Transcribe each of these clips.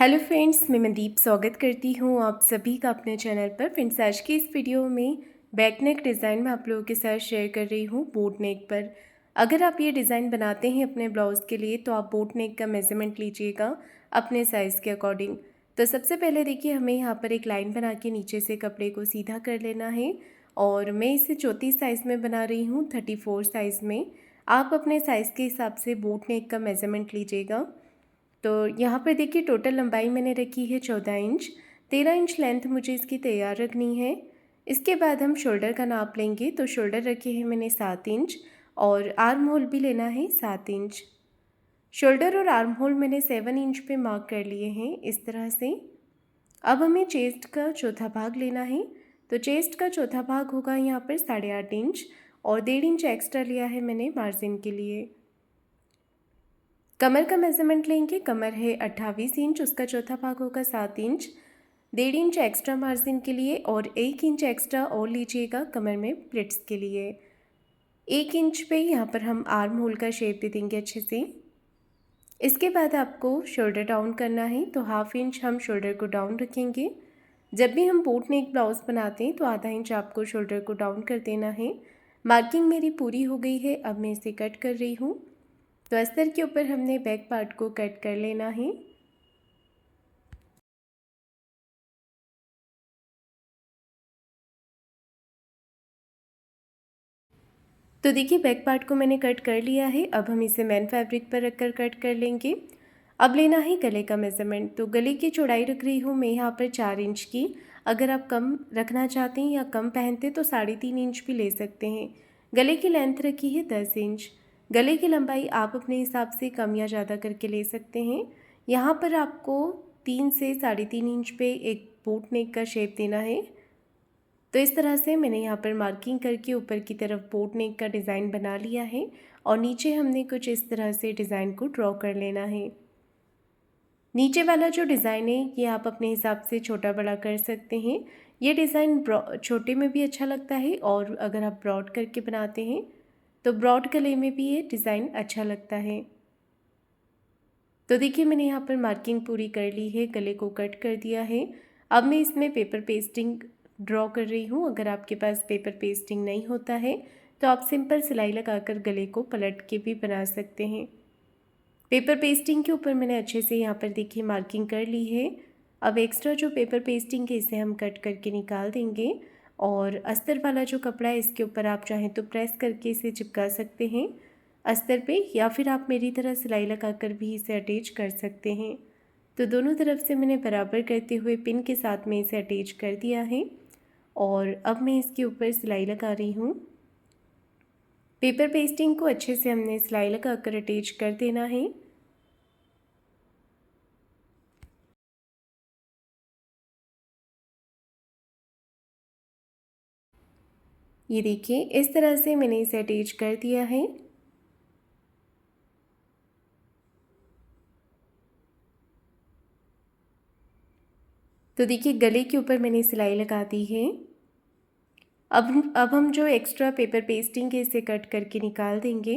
Hello friends, मैं मनदीप स्वागत करती हूँ आप सभी का अपने चैनल पर। फ्रेंड्स, आज की इस वीडियो में बैक नेक डिज़ाइन मैं आप लोगों के साथ शेयर कर रही हूँ बोट नेक पर। अगर आप ये डिज़ाइन बनाते हैं अपने ब्लाउज़ के लिए तो आप बोट नेक का मेज़रमेंट लीजिएगा अपने साइज़ के अकॉर्डिंग। तो सबसे पहले देखिए, हमें यहाँ पर एक लाइन बना के नीचे से कपड़े को सीधा कर लेना है और मैं इसे 34 साइज़ में बना रही हूँ, 34 साइज़ में। आप अपने साइज़ के हिसाब से बोट नेक का मेज़रमेंट लीजिएगा। तो यहाँ पर देखिए, टोटल लंबाई मैंने रखी है 14 इंच। 13 इंच लेंथ मुझे इसकी तैयार रखनी है। इसके बाद हम शोल्डर का नाप लेंगे। तो शोल्डर रखे हैं मैंने 7 इंच और आर्म होल भी लेना है 7 इंच। शोल्डर और आर्म होल मैंने 7 इंच पे मार्क कर लिए हैं इस तरह से। अब हमें चेस्ट का चौथा भाग लेना है। तो चेस्ट का चौथा भाग होगा यहाँ पर 8.5 इंच और 1.5 इंच एक्स्ट्रा लिया है मैंने मार्जिन के लिए। कमर का मेज़रमेंट लेंगे। कमर है 28 इंच, उसका चौथा भाग होगा 7 इंच। 1.5 इंच एक्स्ट्रा मार्जिन के लिए और 1 इंच एक्स्ट्रा और लीजिएगा कमर में प्लिट्स के लिए। 1 इंच पे यहाँ पर हम आर्म होल का शेप दे देंगे अच्छे से। इसके बाद आपको शोल्डर डाउन करना है, तो 1/2 इंच हम शोल्डर को डाउन रखेंगे। जब भी हम बोट नेक ब्लाउज़ बनाते हैं तो आधा इंच आपको शोल्डर को डाउन कर देना है। मार्किंग मेरी पूरी हो गई है, अब मैं इसे कट कर रही हूँ। तो अस्तर के ऊपर हमने बैक पार्ट को कट कर लेना है। तो देखिए, बैक पार्ट को मैंने कट कर लिया है। अब हम इसे मेन फैब्रिक पर रखकर कट कर लेंगे। अब लेना है गले का मेज़रमेंट। तो गले की चौड़ाई रख रही हूँ मैं यहाँ पर 4 इंच की। अगर आप कम रखना चाहते हैं या कम पहनते तो 3.5 इंच भी ले सकते हैं। गले की लेंथ रखी है 10 इंच। गले की लंबाई आप अपने हिसाब से कम या ज़्यादा करके ले सकते हैं। यहाँ पर आपको 3 से 3.5 इंच पे एक बोट नेक का शेप देना है। तो इस तरह से मैंने यहाँ पर मार्किंग करके ऊपर की तरफ बोट नेक का डिज़ाइन बना लिया है और नीचे हमने कुछ इस तरह से डिज़ाइन को ड्रॉ कर लेना है। नीचे वाला जो डिज़ाइन है ये आप अपने हिसाब से छोटा बड़ा कर सकते हैं। ये डिज़ाइन छोटे में भी अच्छा लगता है और अगर आप ब्रॉड करके बनाते हैं तो ब्रॉड गले में भी ये डिज़ाइन अच्छा लगता है। तो देखिए, मैंने यहाँ पर मार्किंग पूरी कर ली है, गले को कट कर दिया है। अब मैं इसमें पेपर पेस्टिंग ड्रॉ कर रही हूँ। अगर आपके पास पेपर पेस्टिंग नहीं होता है तो आप सिंपल सिलाई लगाकर गले को पलट के भी बना सकते हैं। पेपर पेस्टिंग के ऊपर मैंने अच्छे से यहाँ पर देखिए मार्किंग कर ली है। अब एक्स्ट्रा जो पेपर पेस्टिंग है इसे हम कट करके निकाल देंगे और अस्तर वाला जो कपड़ा है इसके ऊपर आप चाहें तो प्रेस करके इसे चिपका सकते हैं अस्तर पे, या फिर आप मेरी तरह सिलाई लगाकर भी इसे अटैच कर सकते हैं। तो दोनों तरफ से मैंने बराबर करते हुए पिन के साथ में इसे अटैच कर दिया है और अब मैं इसके ऊपर सिलाई लगा रही हूँ। पेपर पेस्टिंग को अच्छे से हमने सिलाई लगाकर अटैच कर देना है। ये देखिए, इस तरह से मैंने इसे अटैच कर दिया है। तो देखिए, गले के ऊपर मैंने सिलाई लगा दी है। अब हम जो एक्स्ट्रा पेपर पेस्टिंग है इसे कट करके निकाल देंगे।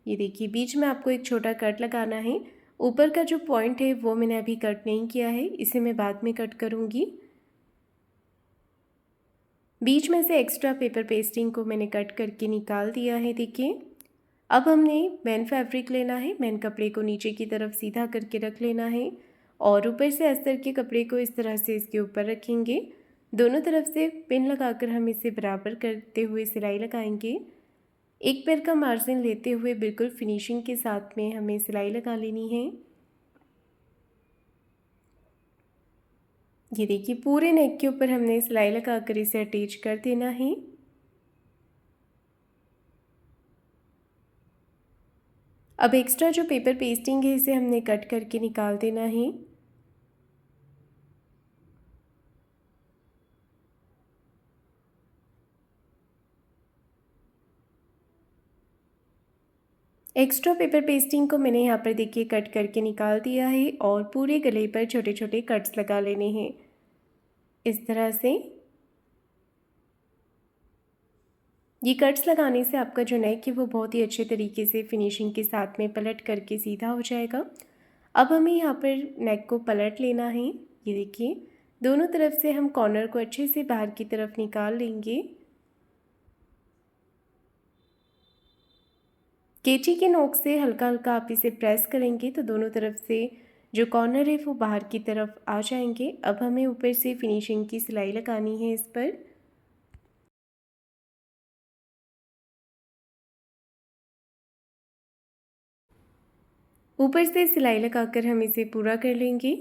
ये देखिए, बीच में आपको एक छोटा कट लगाना है। ऊपर का जो पॉइंट है वो मैंने अभी कट नहीं किया है, इसे मैं बाद में कट करूँगी। बीच में से एक्स्ट्रा पेपर पेस्टिंग को मैंने कट करके निकाल दिया है। देखिए, अब हमने मेन फैब्रिक लेना है। मेन कपड़े को नीचे की तरफ सीधा करके रख लेना है और ऊपर से अस्तर के कपड़े को इस तरह से इसके ऊपर रखेंगे। दोनों तरफ से पिन लगाकर हम इसे बराबर करते हुए सिलाई लगाएंगे। एक पैर का मार्जिन लेते हुए बिल्कुल फिनिशिंग के साथ में हमें सिलाई लगा लेनी है। ये देखिए, पूरे नेक के ऊपर हमने सिलाई लगाकर इसे अटैच कर देना है। अब एक्स्ट्रा जो पेपर पेस्टिंग है इसे हमने कट करके निकाल देना है। एक्स्ट्रा पेपर पेस्टिंग को मैंने यहाँ पर देखिए कट करके निकाल दिया है और पूरे गले पर छोटे छोटे कट्स लगा लेने हैं इस तरह से। ये कट्स लगाने से आपका जो नेक है वो बहुत ही अच्छे तरीके से फिनिशिंग के साथ में पलट करके सीधा हो जाएगा। अब हमें यहाँ पर नेक को पलट लेना है। ये देखिए, दोनों तरफ से हम कॉर्नर को अच्छे से बाहर की तरफ निकाल लेंगे। कैंची के नोक से हल्का हल्का आप इसे प्रेस करेंगे तो दोनों तरफ से जो कॉर्नर है वो बाहर की तरफ आ जाएंगे। अब हमें ऊपर से फिनिशिंग की सिलाई लगानी है इस पर। ऊपर से सिलाई लगाकर हम इसे पूरा कर लेंगे।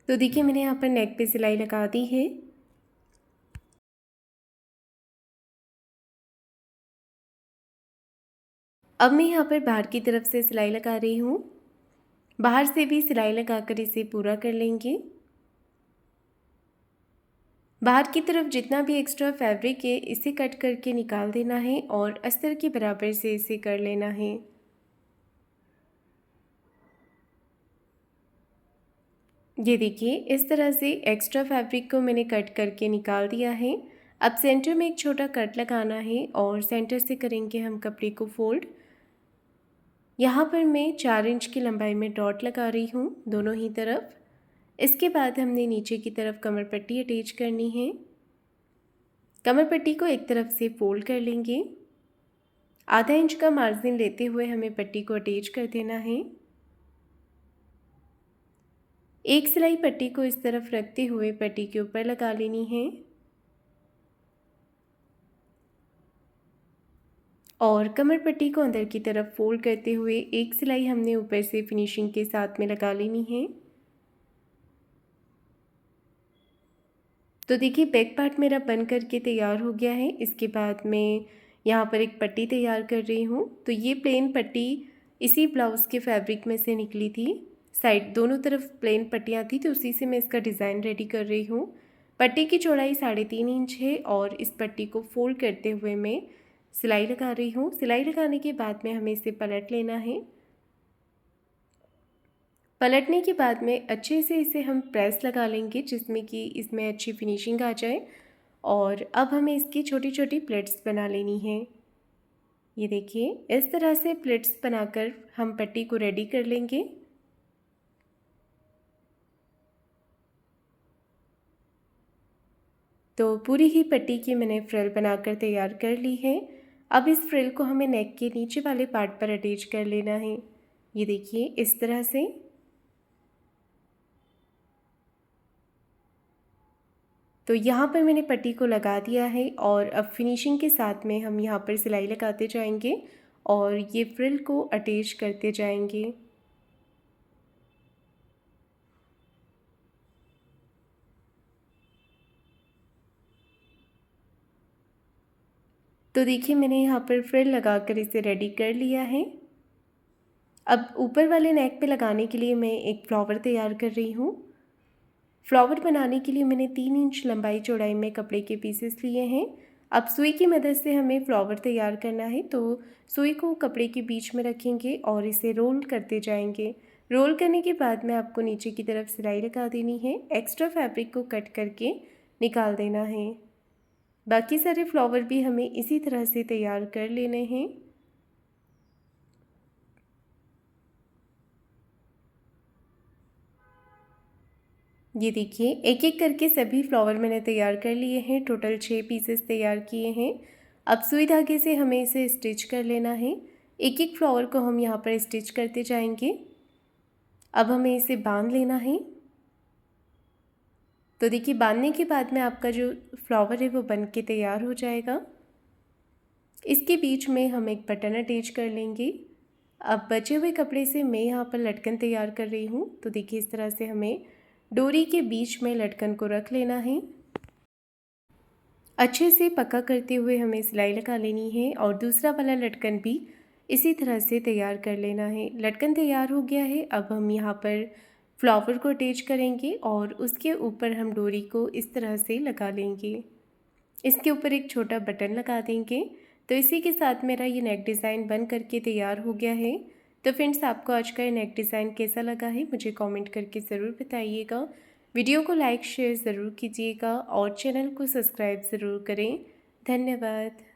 तो देखिए, मैंने यहाँ पर नेक पे सिलाई लगा दी है। अब मैं यहाँ पर बाहर की तरफ से सिलाई लगा रही हूँ। बाहर से भी सिलाई लगाकर इसे पूरा कर लेंगे। बाहर की तरफ जितना भी एक्स्ट्रा फैब्रिक है इसे कट करके निकाल देना है और अस्तर के बराबर से इसे कर लेना है। ये देखिए, इस तरह से एक्स्ट्रा फैब्रिक को मैंने कट करके निकाल दिया है। अब सेंटर में एक छोटा कट लगाना है और सेंटर से करेंगे हम कपड़े को फोल्ड। यहाँ पर मैं 4 इंच की लंबाई में डॉट लगा रही हूँ दोनों ही तरफ। इसके बाद हमने नीचे की तरफ कमर पट्टी अटैच करनी है। कमर पट्टी को एक तरफ से फोल्ड कर लेंगे। आधा इंच का मार्जिन लेते हुए हमें पट्टी को अटैच कर देना है। एक सिलाई पट्टी को इस तरफ रखते हुए पट्टी के ऊपर लगा लेनी है और कमर पट्टी को अंदर की तरफ फोल्ड करते हुए एक सिलाई हमने ऊपर से फिनिशिंग के साथ में लगा लेनी है। तो देखिए, बैक पार्ट मेरा बन करके तैयार हो गया है। इसके बाद मैं यहाँ पर एक पट्टी तैयार कर रही हूँ। तो ये प्लेन पट्टी इसी ब्लाउज़ के फैब्रिक में से निकली थी। साइड दोनों तरफ प्लेन पट्टियाँ थी तो उसी से मैं इसका डिज़ाइन रेडी कर रही हूँ। पट्टी की चौड़ाई 3.5 इंच है और इस पट्टी को फोल्ड करते हुए मैं सिलाई लगा रही हूँ। सिलाई लगाने के बाद में हमें इसे पलट लेना है। पलटने के बाद में अच्छे से इसे हम प्रेस लगा लेंगे जिसमें कि इसमें अच्छी फिनिशिंग आ जाए। और अब हमें इसकी छोटी छोटी प्लेट्स बना लेनी है। ये देखिए, इस तरह से प्लेट्स बनाकर हम पट्टी को रेडी कर लेंगे। तो पूरी ही पट्टी की मैंने फ्रिल बनाकर तैयार कर ली है। अब इस फ्रिल को हमें नेक के नीचे वाले पार्ट पर अटैच कर लेना है। ये देखिए, इस तरह से। तो यहाँ पर मैंने पट्टी को लगा दिया है और अब फिनिशिंग के साथ में हम यहाँ पर सिलाई लगाते जाएंगे और ये फ्रिल को अटैच करते जाएंगे। तो देखिए, मैंने यहाँ पर फ्रिल लगाकर इसे रेडी कर लिया है। अब ऊपर वाले नेक पे लगाने के लिए मैं एक फ्लावर तैयार कर रही हूँ। फ्लावर बनाने के लिए मैंने 3 इंच लंबाई चौड़ाई में कपड़े के पीसेस लिए हैं। अब सुई की मदद से हमें फ्लावर तैयार करना है। तो सुई को कपड़े के बीच में रखेंगे और इसे रोल करते जाएंगे। रोल करने के बाद में आपको नीचे की तरफ सिलाई लगा देनी है। एक्स्ट्रा फैब्रिक को कट करके निकाल देना है। बाकी सारे फ्लावर भी हमें इसी तरह से तैयार कर लेने हैं। ये देखिए, एक एक करके सभी फ्लावर मैंने तैयार कर लिए हैं। टोटल 6 पीसेस तैयार किए हैं। अब सुई धागे से हमें इसे स्टिच कर लेना है। एक एक फ्लावर को हम यहाँ पर स्टिच करते जाएंगे। अब हमें इसे बांध लेना है। तो देखिए, बांधने के बाद में आपका जो फ्लावर है वो बन के तैयार हो जाएगा। इसके बीच में हम एक बटन अटैच कर लेंगे। अब बचे हुए कपड़े से मैं यहाँ पर लटकन तैयार कर रही हूँ। तो देखिए, इस तरह से हमें डोरी के बीच में लटकन को रख लेना है। अच्छे से पक्का करते हुए हमें सिलाई लगा लेनी है और दूसरा वाला लटकन भी इसी तरह से तैयार कर लेना है। लटकन तैयार हो गया है। अब हम यहाँ पर फ्लावर को अटैच करेंगे और उसके ऊपर हम डोरी को इस तरह से लगा लेंगे। इसके ऊपर एक छोटा बटन लगा देंगे। तो इसी के साथ मेरा ये नेक डिज़ाइन बन करके तैयार हो गया है। तो फ्रेंड्स, आपको आज का ये नेक डिज़ाइन कैसा लगा है मुझे कमेंट करके ज़रूर बताइएगा। वीडियो को लाइक शेयर ज़रूर कीजिएगा और चैनल को सब्सक्राइब ज़रूर करें। धन्यवाद।